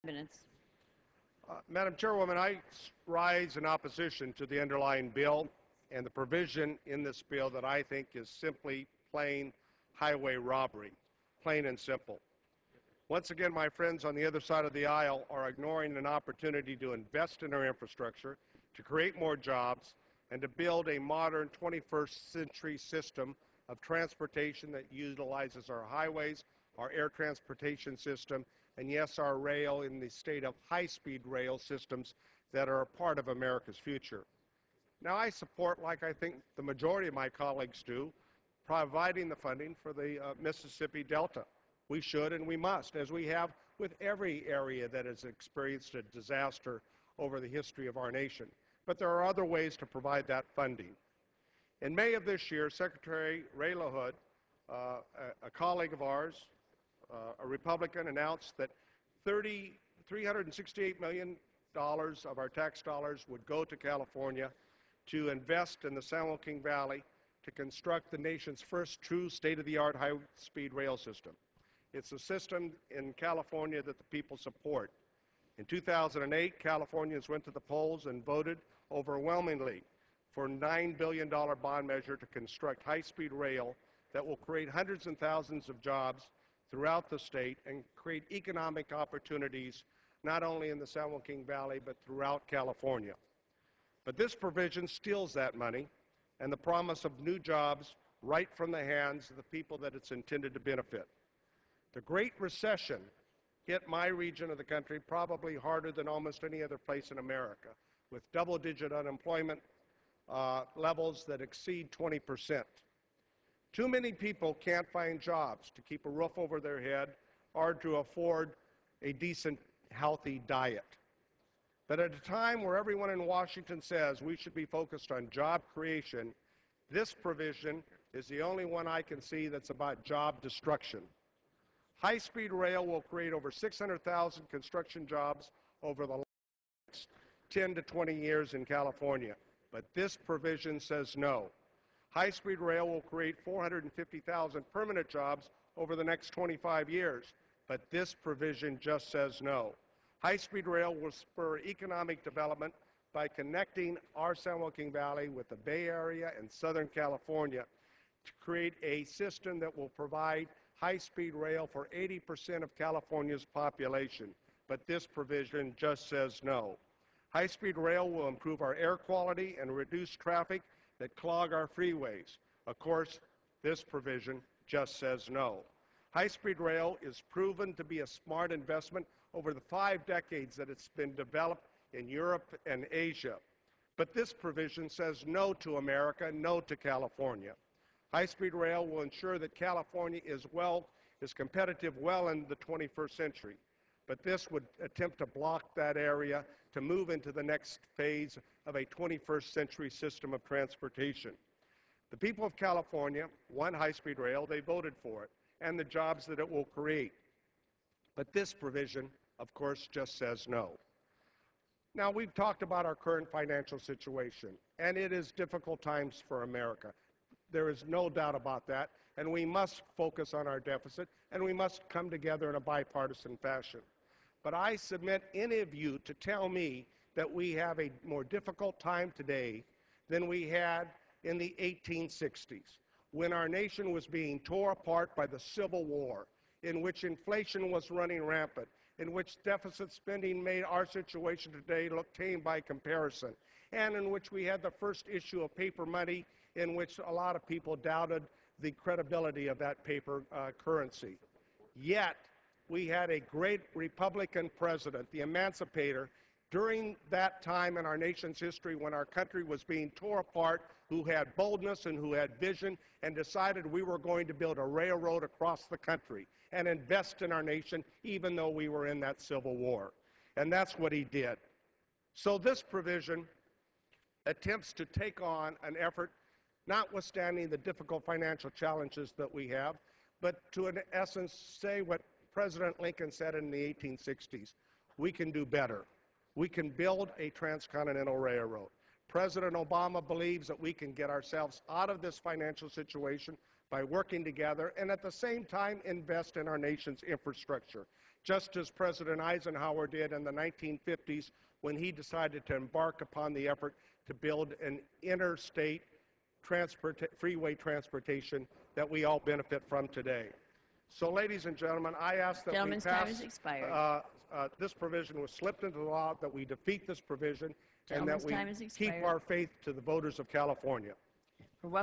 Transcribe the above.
Minutes. Madam Chairwoman, I rise in opposition to the underlying bill and the provision in this bill that I think is simply plain highway robbery, plain and simple. Once again, my friends on the other side of the aisle are ignoring an opportunity to invest in our infrastructure, to create more jobs, and to build a modern 21st century system of transportation that utilizes our highways, our air transportation system, and yes, our rail in the state of high-speed rail systems that are a part of America's future. Now, I support, like I think the majority of my colleagues do, providing the funding for the Mississippi Delta. We should and we must, as we have with every area that has experienced a disaster over the history of our nation. But there are other ways to provide that funding. In May of this year, Secretary Ray LaHood, a colleague of ours, a Republican, announced that $368 million of our tax dollars would go to California to invest in the San Joaquin Valley to construct the nation's first true state-of-the-art high-speed rail system. It's a system in California that the people support. In 2008, Californians went to the polls and voted overwhelmingly for a $9 billion bond measure to construct high-speed rail that will create hundreds and thousands of jobs throughout the state and create economic opportunities not only in the San Joaquin Valley but throughout California. But this provision steals that money and the promise of new jobs right from the hands of the people that it's intended to benefit. The Great Recession hit my region of the country probably harder than almost any other place in America, with double-digit unemployment levels that exceed 20%. Too many people can't find jobs to keep a roof over their head or to afford a decent, healthy diet. But at a time where everyone in Washington says we should be focused on job creation, this provision is the only one I can see that's about job destruction. High-speed rail will create over 600,000 construction jobs over the next 10 to 20 years in California, but this provision says no. High-speed rail will create 450,000 permanent jobs over the next 25 years, but this provision just says no. High-speed rail will spur economic development by connecting our San Joaquin Valley with the Bay Area and Southern California to create a system that will provide high-speed rail for 80% of California's population, but this provision just says no. High-speed rail will improve our air quality and reduce traffic that clog our freeways. Of course, this provision just says no. High-speed rail is proven to be a smart investment over the 5 decades that it's been developed in Europe and Asia. But this provision says no to America, no to California. High-speed rail will ensure that California is competitive well in the 21st century. But this would attempt to block that area to move into the next phase of a 21st century system of transportation. The people of California want high-speed rail. They voted for it and the jobs that it will create. But this provision, of course, just says no. Now, we've talked about our current financial situation, and it is difficult times for America. There is no doubt about that, and we must focus on our deficit, and we must come together in a bipartisan fashion. But I submit any of you to tell me that we have a more difficult time today than we had in the 1860s, when our nation was being torn apart by the Civil War, in which inflation was running rampant, in which deficit spending made our situation today look tame by comparison, and in which we had the first issue of paper money, in which a lot of people doubted the credibility of that paper currency. Yet, we had a great Republican president, the emancipator, during that time in our nation's history when our country was being torn apart, who had boldness and who had vision and decided we were going to build a railroad across the country and invest in our nation even though we were in that Civil War. And that's what he did. So this provision attempts to take on an effort, notwithstanding the difficult financial challenges that we have, but to in essence say what President Lincoln said in the 1860s, we can do better. We can build a transcontinental railroad. President Obama believes that we can get ourselves out of this financial situation by working together and at the same time invest in our nation's infrastructure. just as President Eisenhower did in the 1950s when he decided to embark upon the effort to build an interstate freeway transportation that we all benefit from today. So, ladies and gentlemen, I ask that we pass this provision was slipped into the law, that we defeat this provision, and that we keep our faith to the voters of California. For what